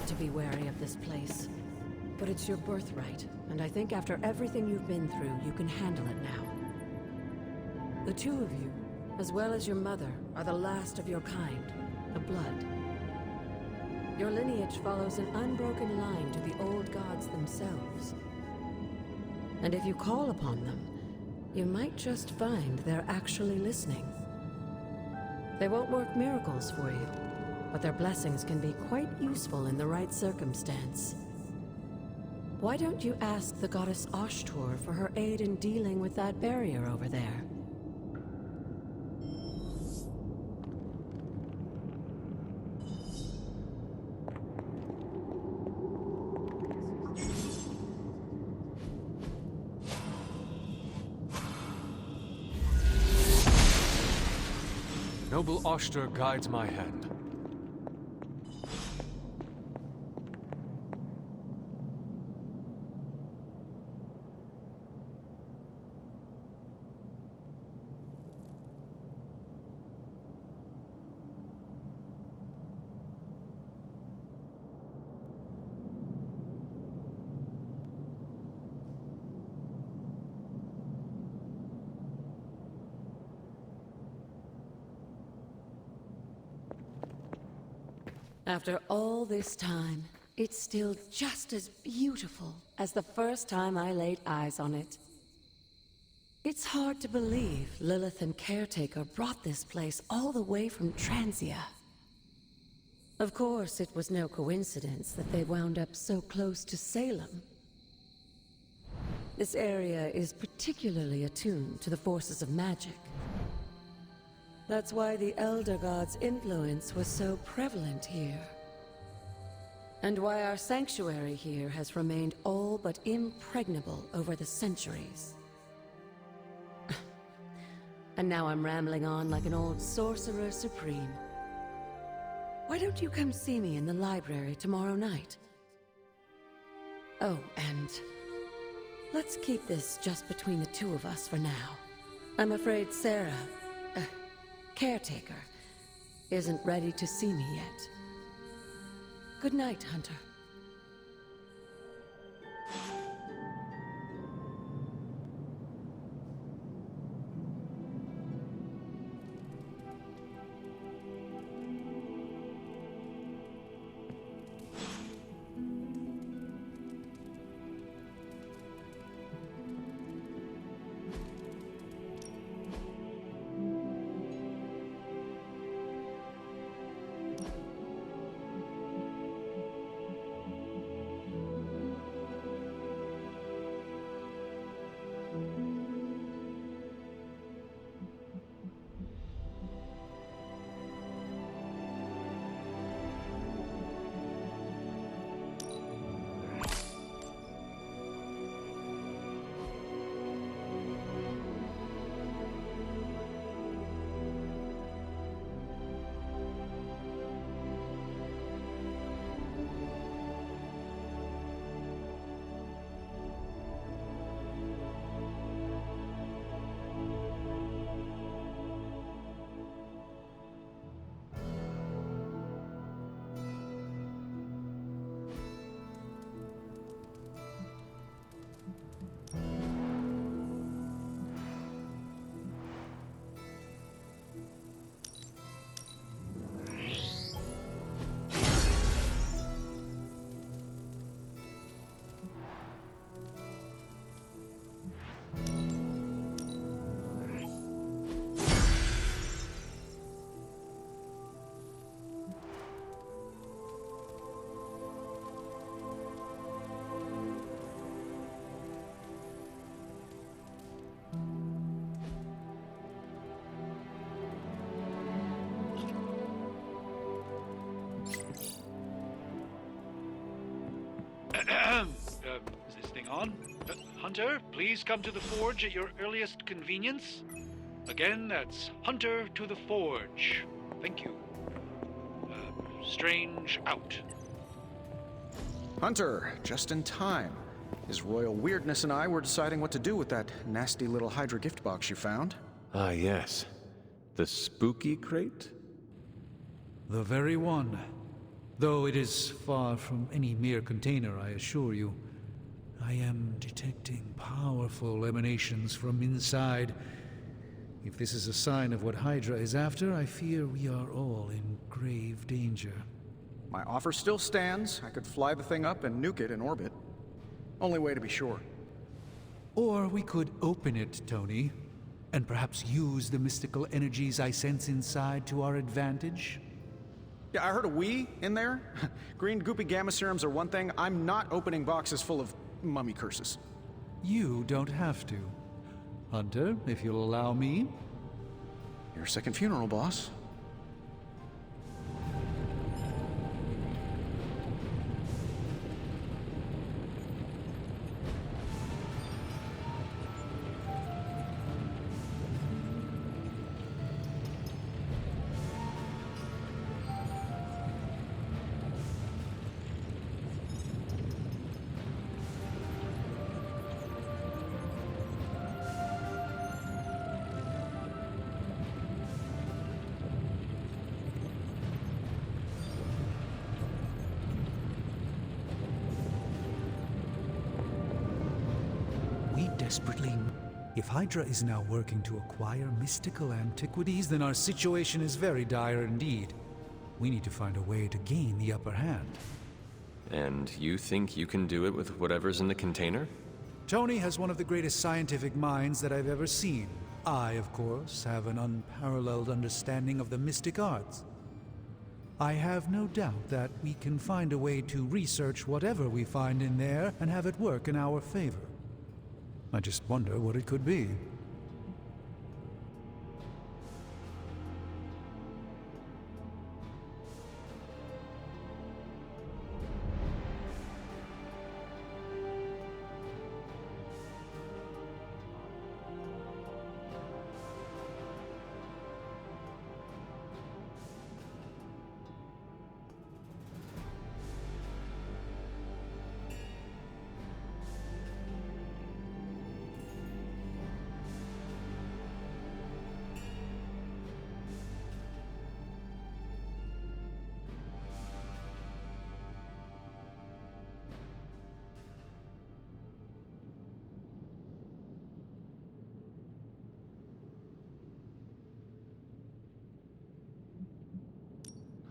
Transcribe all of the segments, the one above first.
to be wary of this place. But it's your birthright, and I think after everything you've been through, you can handle it now. The two of you, as well as your mother, are the last of your kind, the Blood. Your lineage follows an unbroken line to the old gods themselves. And if you call upon them, you might just find they're actually listening. They won't work miracles for you, but their blessings can be quite useful in the right circumstance. Why don't you ask the goddess Ashtur for her aid in dealing with that barrier over there? Noble Ashtur guides my hand. After all this time, it's still just as beautiful as the first time I laid eyes on it. It's hard to believe Lilith and Caretaker brought this place all the way from Transia. Of course, it was no coincidence that they wound up so close to Salem. This area is particularly attuned to the forces of magic. That's why the Elder God's influence was so prevalent here. And why our sanctuary here has remained all but impregnable over the centuries. And now I'm rambling on like an old sorcerer supreme. Why don't you come see me in the library tomorrow night? Oh, and let's keep this just between the two of us for now. I'm afraid Sarah, Caretaker, isn't ready to see me yet. Good night, Hunter. Is this thing on? Hunter, please come to the forge at your earliest convenience. Again, that's Hunter to the forge. Thank you. Strange out. Hunter, just in time. His royal weirdness and I were deciding what to do with that nasty little Hydra gift box you found. Ah, yes. The spooky crate? The very one. Though it is far from any mere container, I assure you. I am detecting powerful emanations from inside. If this is a sign of what Hydra is after, I fear we are all in grave danger. My offer still stands. I could fly the thing up and nuke it in orbit. Only way to be sure. Or we could open it, Tony, and perhaps use the mystical energies I sense inside to our advantage. Yeah, I heard a we in there. Green goopy gamma serums are one thing. I'm not opening boxes full of mummy curses. You don't have to. Hunter, if you'll allow me. Your second funeral, boss. Desperately. If Hydra is now working to acquire mystical antiquities, then our situation is very dire indeed. We need to find a way to gain the upper hand. And you think you can do it with whatever's in the container? Tony has one of the greatest scientific minds that I've ever seen. I, of course, have an unparalleled understanding of the mystic arts. I have no doubt that we can find a way to research whatever we find in there and have it work in our favor. I just wonder what it could be.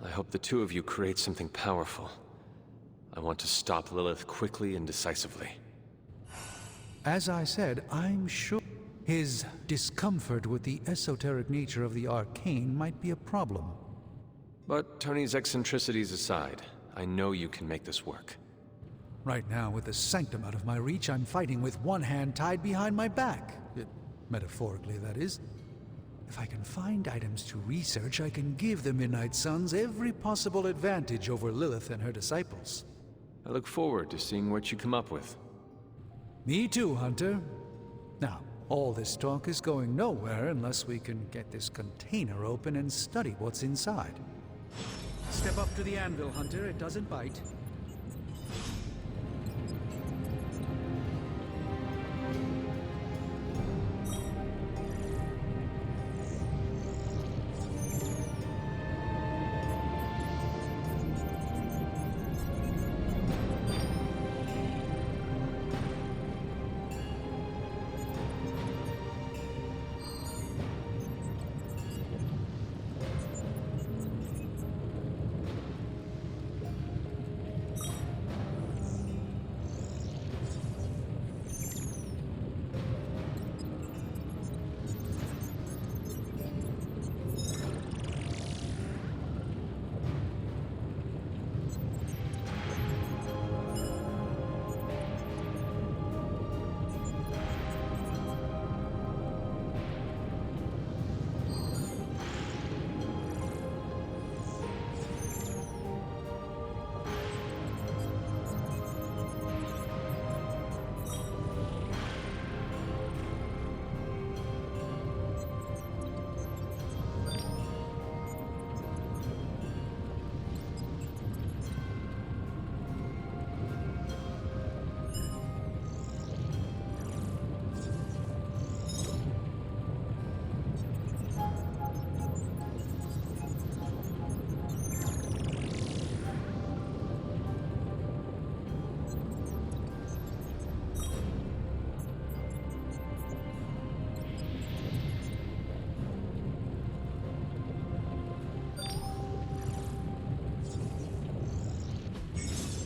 I hope the two of you create something powerful. I want to stop Lilith quickly and decisively. As I said, I'm sure his discomfort with the esoteric nature of the arcane might be a problem. But Tony's eccentricities aside, I know you can make this work. Right now, with the sanctum out of my reach, I'm fighting with one hand tied behind my back. Metaphorically, that is. If I can find items to research, I can give the Midnight Suns every possible advantage over Lilith and her disciples. I look forward to seeing what you come up with. Me too, Hunter. Now, all this talk is going nowhere unless we can get this container open and study what's inside. Step up to the anvil, Hunter. It doesn't bite.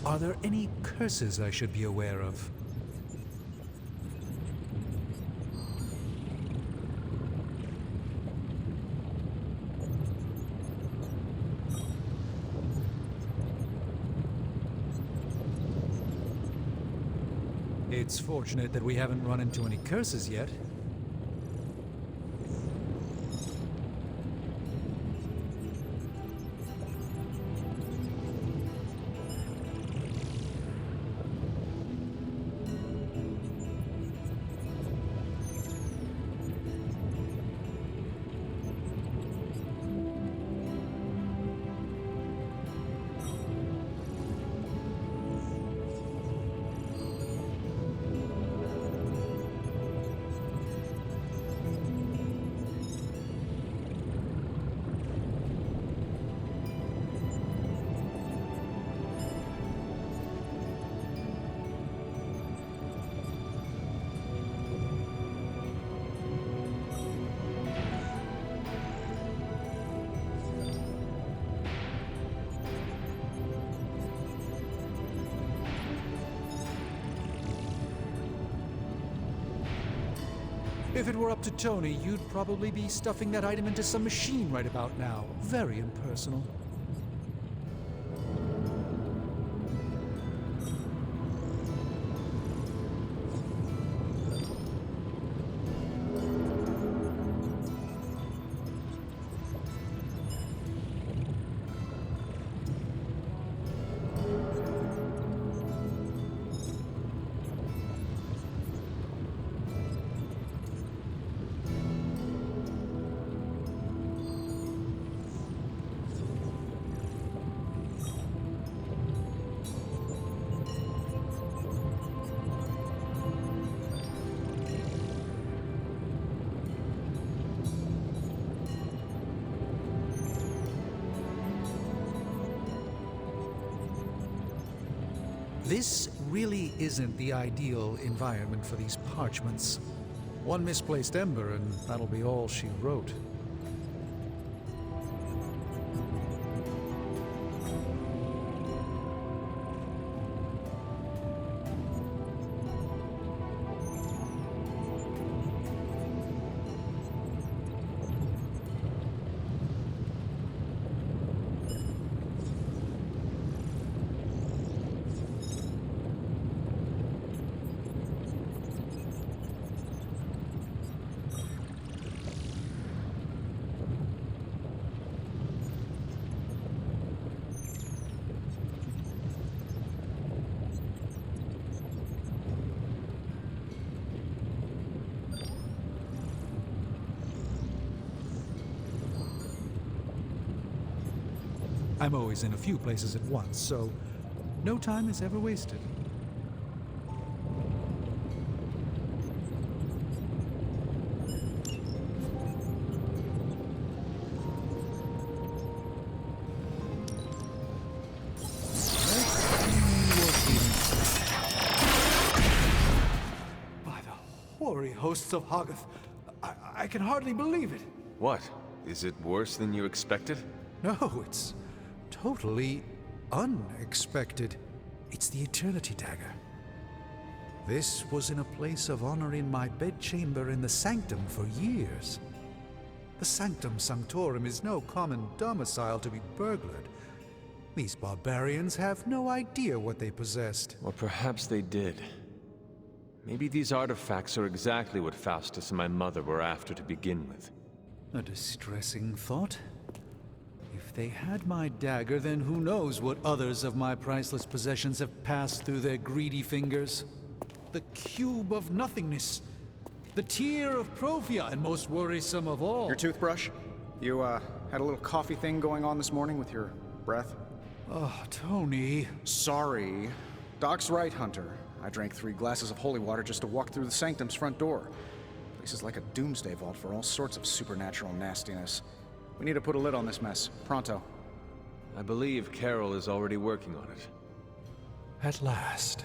Are there any curses I should be aware of? It's fortunate that we haven't run into any curses yet. If it were up to Tony, you'd probably be stuffing that item into some machine right about now. Very impersonal. This really isn't the ideal environment for these parchments. One misplaced ember and that'll be all she wrote. I'm always in a few places at once, so no time is ever wasted. By the hoary hosts of Hoggoth, I can hardly believe it. What? Is it worse than you expected? No, it's totally unexpected. It's the Eternity Dagger. This was in a place of honor in my bedchamber in the Sanctum for years. The Sanctum Sanctorum is no common domicile to be burglared. These barbarians have no idea what they possessed. Or perhaps they did. Maybe these artifacts are exactly what Faustus and my mother were after to begin with. A distressing thought. If they had my dagger, then who knows what others of my priceless possessions have passed through their greedy fingers. The Cube of Nothingness. The Tear of Profia, and most worrisome of all. Your toothbrush? You, had a little coffee thing going on this morning with your breath? Oh, Tony. Sorry. Doc's right, Hunter. I drank 3 glasses of holy water just to walk through the Sanctum's front door. Place is like a doomsday vault for all sorts of supernatural nastiness. We need to put a lid on this mess. Pronto. I believe Carol is already working on it. At last.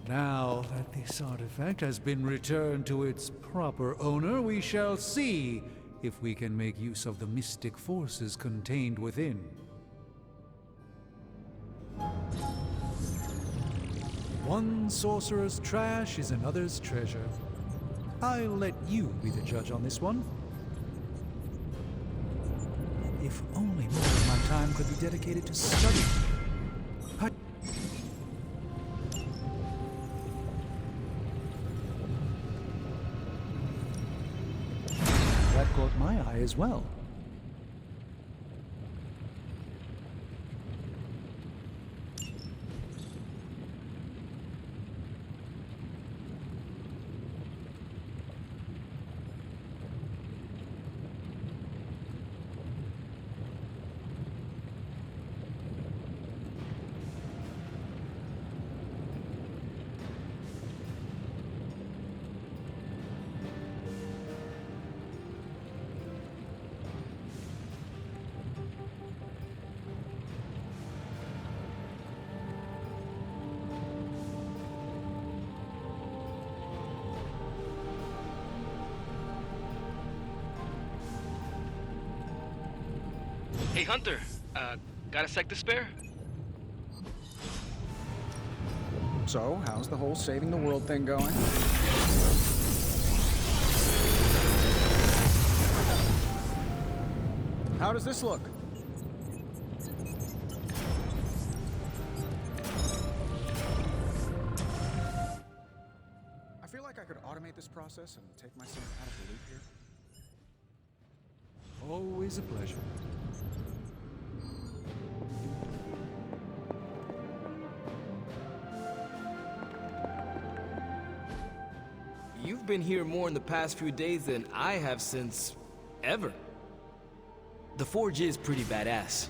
Now that this artifact has been returned to its proper owner, we shall see if we can make use of the mystic forces contained within. One sorcerer's trash is another's treasure. I'll let you be the judge on this one. If only more of my time could be dedicated to study. That caught my eye as well. Hey, Hunter. Got a sec to spare? So, how's the whole saving the world thing going? How does this look? I feel like I could automate this process and take myself out of the loop here. Always a pleasure. You've been here more in the past few days than I have since... ever. The Forge is pretty badass,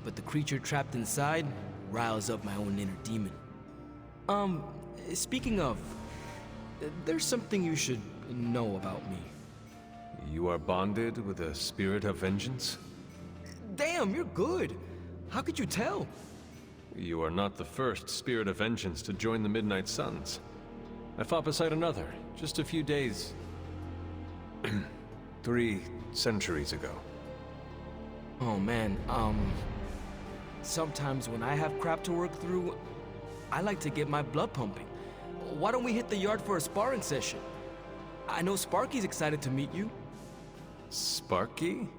but the creature trapped inside riles up my own inner demon. Speaking of, there's something you should know about me. You are bonded with a spirit of vengeance? Damn, you're good. How could you tell? You are not the first spirit of vengeance to join the Midnight Suns. I fought beside another, just a few days... 3 centuries ago. Oh man, sometimes when I have crap to work through, I like to get my blood pumping. Why don't we hit the yard for a sparring session? I know Sparky's excited to meet you. Sparky?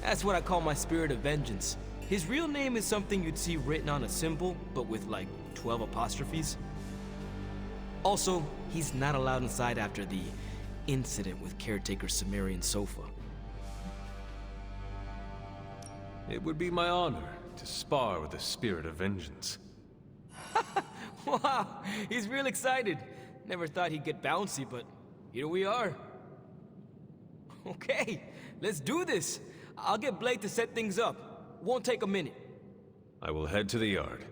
That's what I call my spirit of vengeance. His real name is something you'd see written on a symbol, but with like 12 apostrophes. Also, he's not allowed inside after the incident with caretaker Sumerian Sofa. It would be my honor to spar with the spirit of vengeance. Wow, he's real excited. Never thought he'd get bouncy, but here we are. Okay, let's do this. I'll get Blade to set things up. Won't take a minute. I will head to the yard.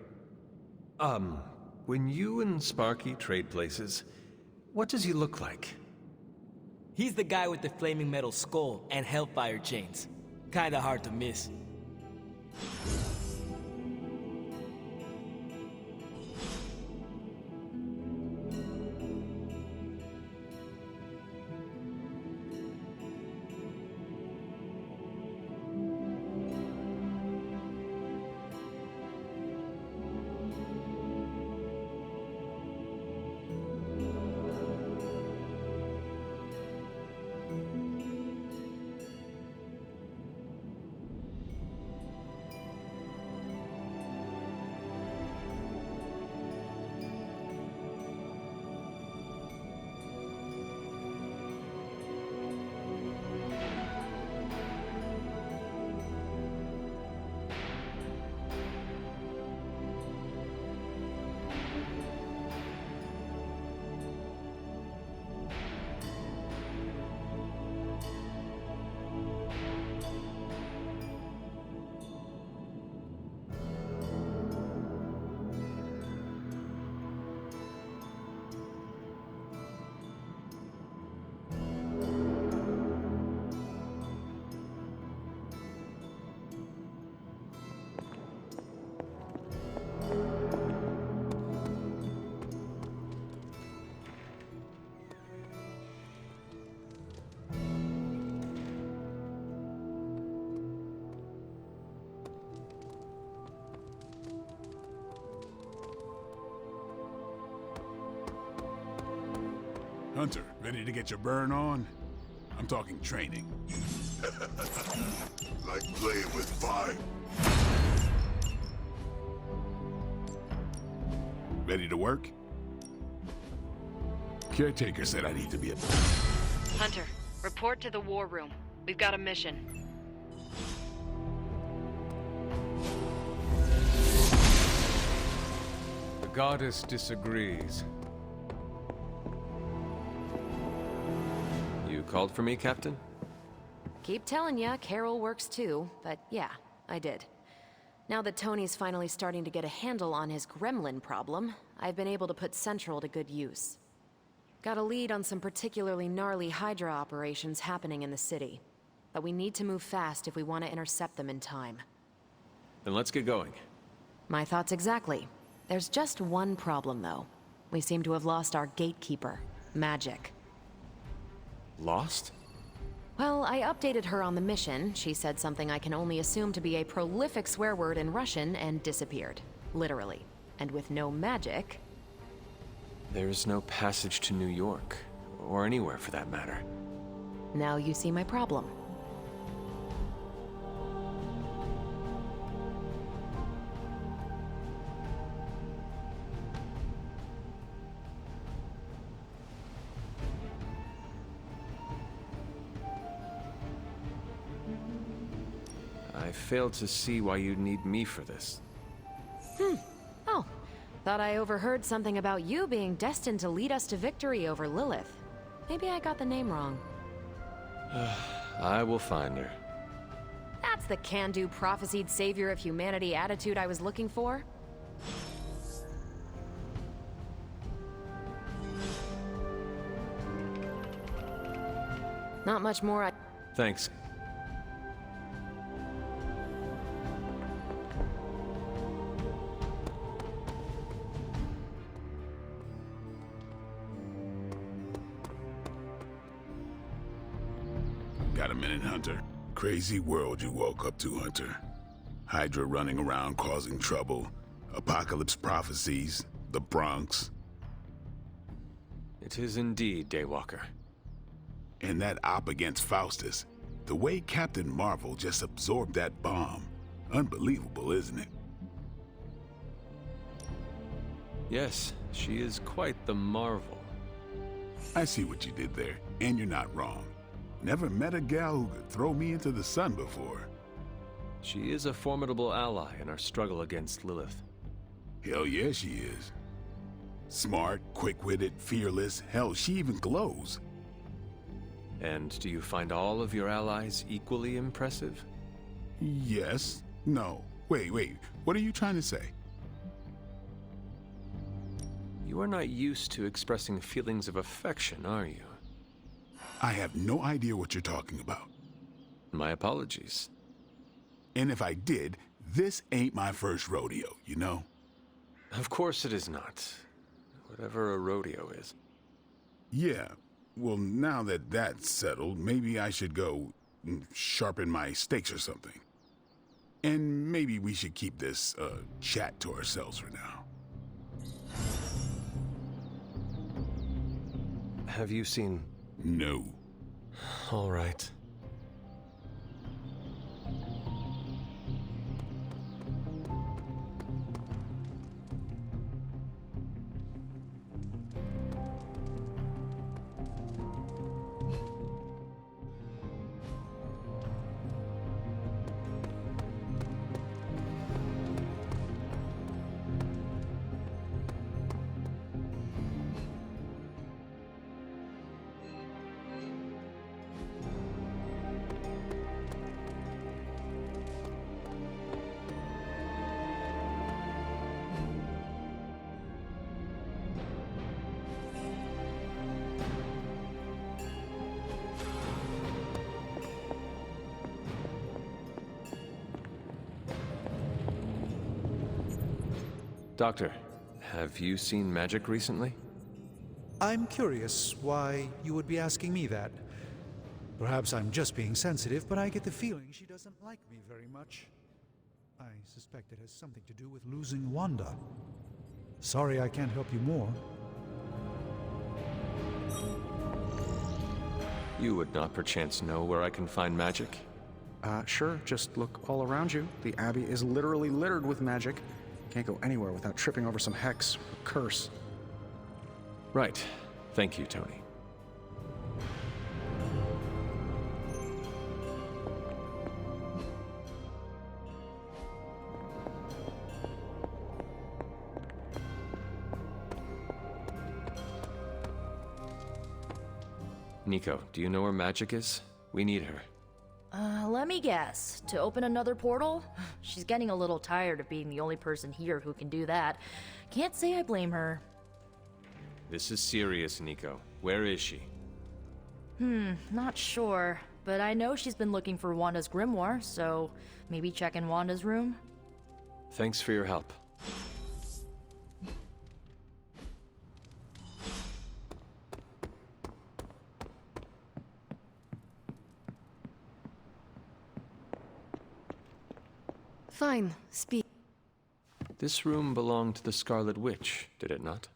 When you and Sparky trade places, what does he look like? He's the guy with the flaming metal skull and hellfire chains. Kinda hard to miss. Hunter, ready to get your burn on? I'm talking training. Like playing with fire. Ready to work? Caretaker said I need to be a... Hunter, report to the war room. We've got a mission. The goddess disagrees. You called for me, Captain? Keep telling ya, Carol works too, but yeah, I did. Now that Tony's finally starting to get a handle on his gremlin problem, I've been able to put Central to good use. Got a lead on some particularly gnarly Hydra operations happening in the city. But we need to move fast if we want to intercept them in time. Then let's get going. My thoughts exactly. There's just one problem, though. We seem to have lost our gatekeeper, Magic. Lost? Well, I updated her on the mission. She said something I can only assume to be a prolific swear word in Russian and disappeared. Literally. And with no magic... There's no passage to New York, or anywhere for that matter. Now you see my problem. I fail to see why you'd need me for this. Oh, thought I overheard something about you being destined to lead us to victory over Lilith. Maybe I got the name wrong. I will find her. That's the can-do prophesied savior of humanity attitude I was looking for. Not much more. Thanks. Got a minute, Hunter? Crazy world you woke up to, Hunter. Hydra running around causing trouble. Apocalypse prophecies. The Bronx. It is indeed, Daywalker. And that op against Faustus. The way Captain Marvel just absorbed that bomb. Unbelievable, isn't it? Yes, she is quite the marvel. I see what you did there, and you're not wrong. Never met a gal who could throw me into the sun before. She is a formidable ally in our struggle against Lilith. Hell yeah, she is. Smart, quick-witted, fearless. Hell, she even glows. And do you find all of your allies equally impressive? Yes. No. Wait. What are you trying to say? You are not used to expressing feelings of affection, are you? I have no idea what you're talking about. My apologies. And if I did, this ain't my first rodeo, you know? Of course it is not. Whatever a rodeo is. Yeah. Well, now that that's settled, maybe I should go sharpen my stakes or something. And maybe we should keep this chat to ourselves for now. Have you seen... No. All right. Doctor, have you seen Magic recently? I'm curious why you would be asking me that. Perhaps I'm just being sensitive, but I get the feeling she doesn't like me very much. I suspect it has something to do with losing Wanda. Sorry I can't help you more. You would not perchance know where I can find magic? Sure, just look all around you. The Abbey is literally littered with magic. Can't go anywhere without tripping over some hex or curse. Right. Thank you, Tony. Nico, do you know where magic is? We need her. Let me guess. To open another portal? She's getting a little tired of being the only person here who can do that. Can't say I blame her. This is serious, Nico. Where is she? Not sure. But I know she's been looking for Wanda's grimoire, so maybe check in Wanda's room? Thanks for your help. Fine, speak. This room belonged to the Scarlet Witch, did it not?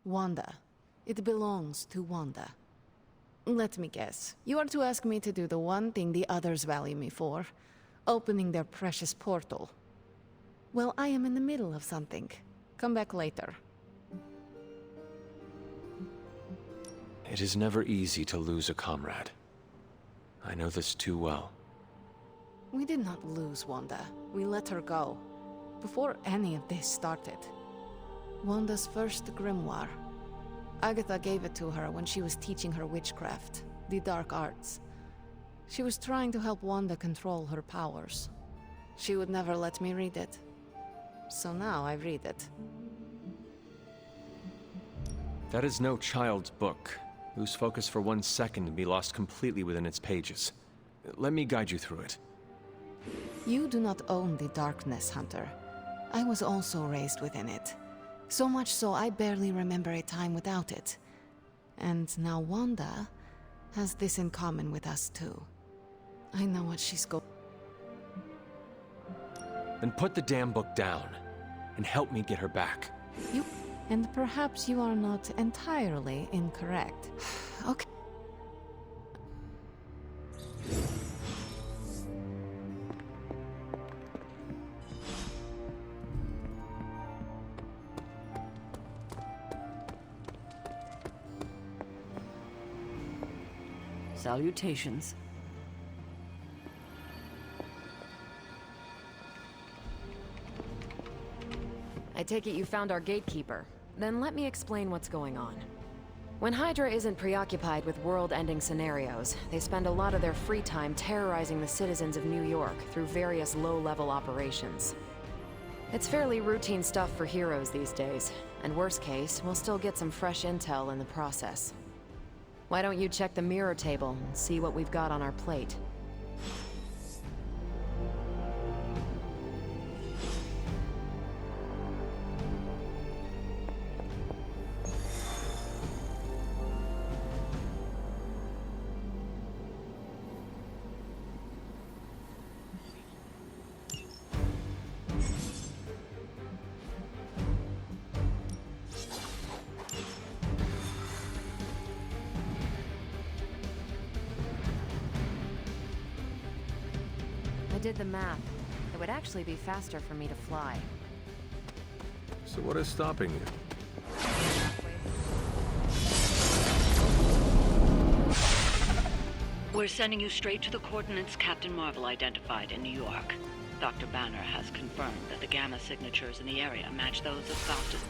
Wanda. It belongs to Wanda. Let me guess. You are to ask me to do the one thing the others value me for. Opening their precious portal. Well, I am in the middle of something. Come back later. It is never easy to lose a comrade. I know this too well. We did not lose Wanda. We let her go. Before any of this started. Wanda's first grimoire. Agatha gave it to her when she was teaching her witchcraft, the dark arts. She was trying to help Wanda control her powers. She would never let me read it. So now I read it. That is no child's book. Lose focus for 1 second and be lost completely within its pages. Let me guide you through it. You do not own the darkness, Hunter. I was also raised within it. So much so I barely remember a time without it. And now Wanda has this in common with us too. I know what she's going. Then put the damn book down and help me get her back. And perhaps you are not entirely incorrect. Okay. Salutations. I take it you found our gatekeeper. Then let me explain what's going on. When Hydra isn't preoccupied with world-ending scenarios, they spend a lot of their free time terrorizing the citizens of New York through various low-level operations. It's fairly routine stuff for heroes these days, and worst case, we'll still get some fresh intel in the process. Why don't you check the mirror table and see what we've got on our plate? I did the math. It would actually be faster for me to fly. So what is stopping you? We're sending you straight to the coordinates Captain Marvel identified in New York. Dr. Banner has confirmed that the gamma signatures in the area match those of Faustus.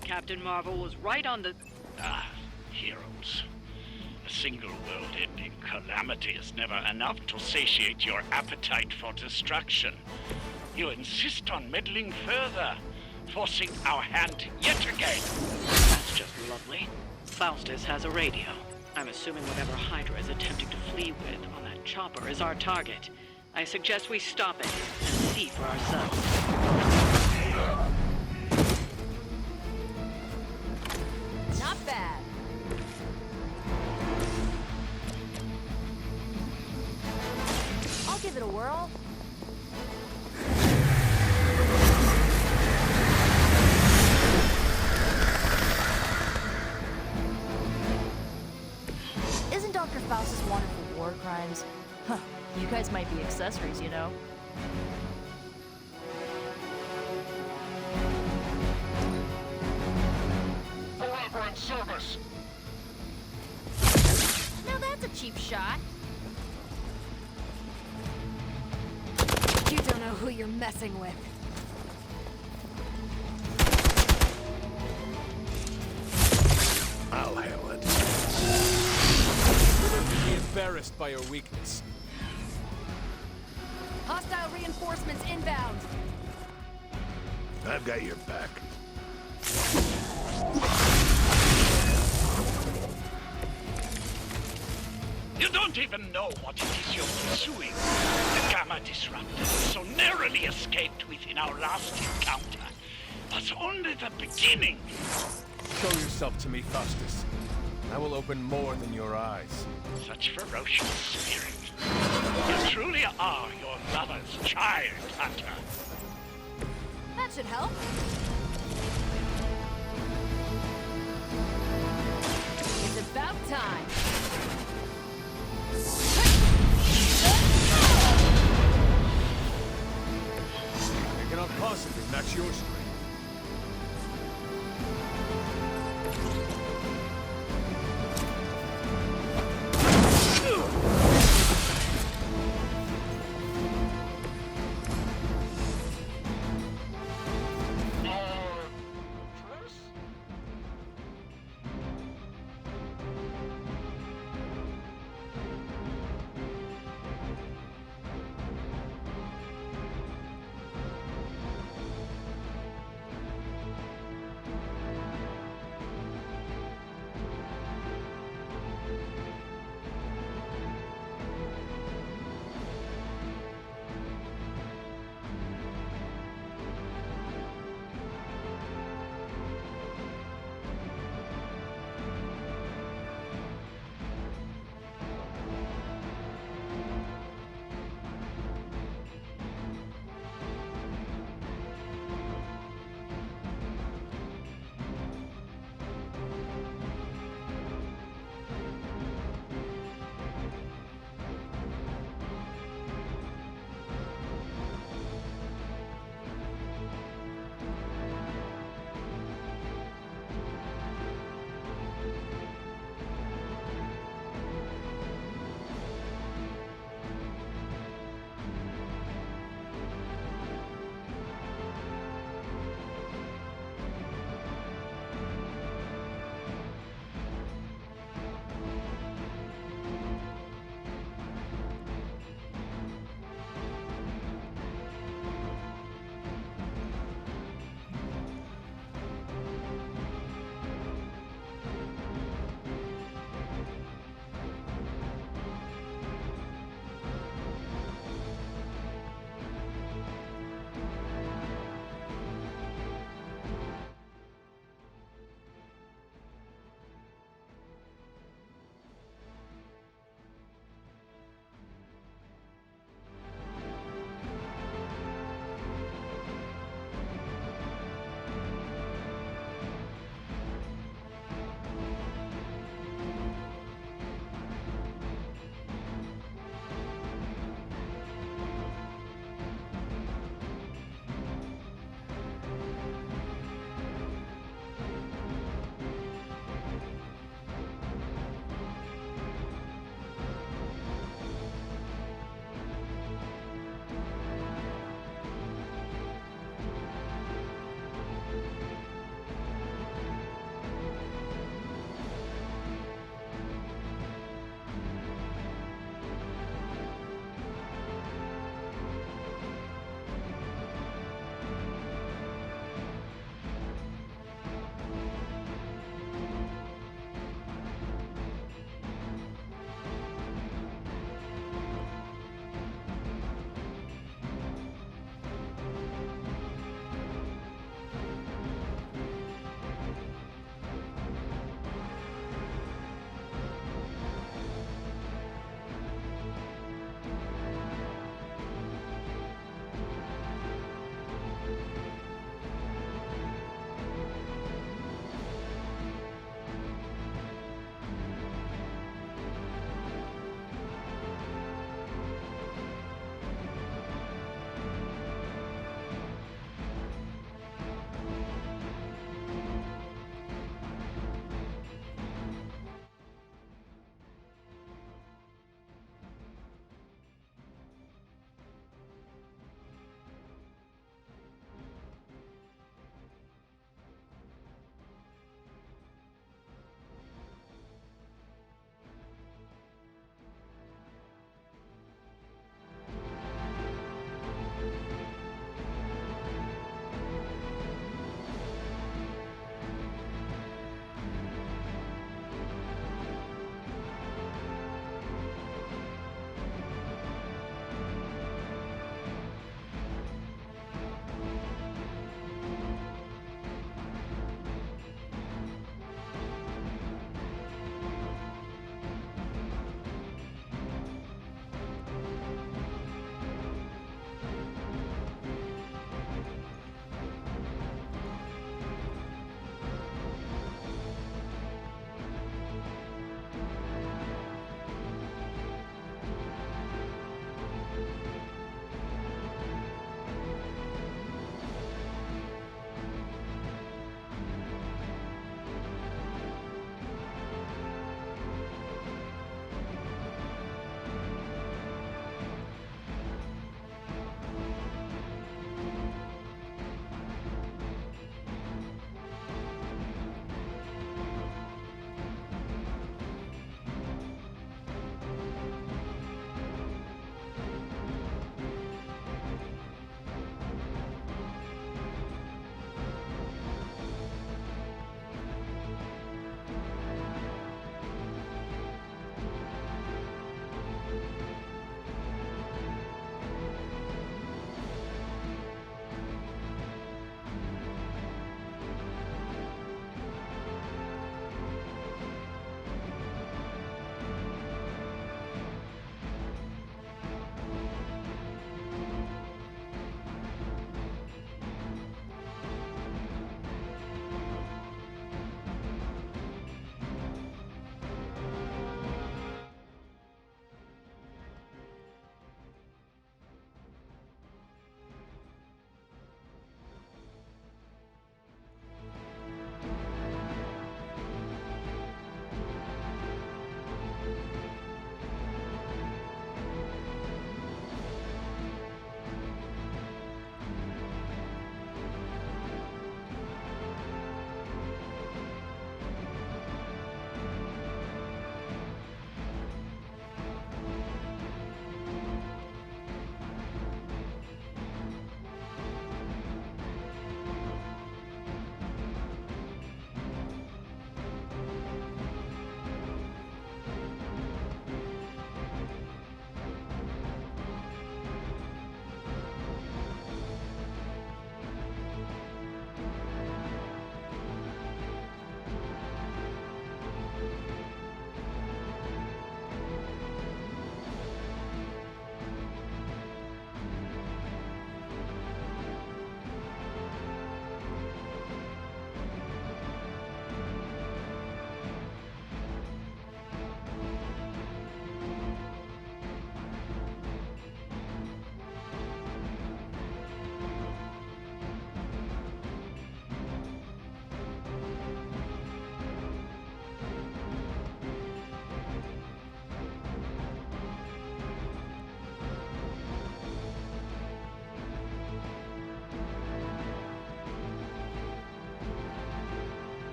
Captain Marvel was right on the... Heroes. A single world-ending calamity is never enough to satiate your appetite for destruction. You insist on meddling further, forcing our hand yet again. That's just lovely. Faustus has a radio. I'm assuming whatever Hydra is attempting to flee with on that chopper is our target. I suggest we stop it and see for ourselves. Not bad. I'll give it a whirl. Isn't Dr. Faustus wanted for war crimes? Huh. You guys might be accessories, you know? Elaborate service. Now that's a cheap shot. You don't know who you're messing with. I'll handle it. Be embarrassed by your weakness. Hostile reinforcements inbound. I've got your back. You don't even know what it is you're pursuing. The Gamma Disruptor so narrowly escaped within our last encounter was only the beginning. Show yourself to me, Faustus. I will open more than your eyes. Such ferocious spirit. You truly are your mother's child, Hunter. That should help. It's about time.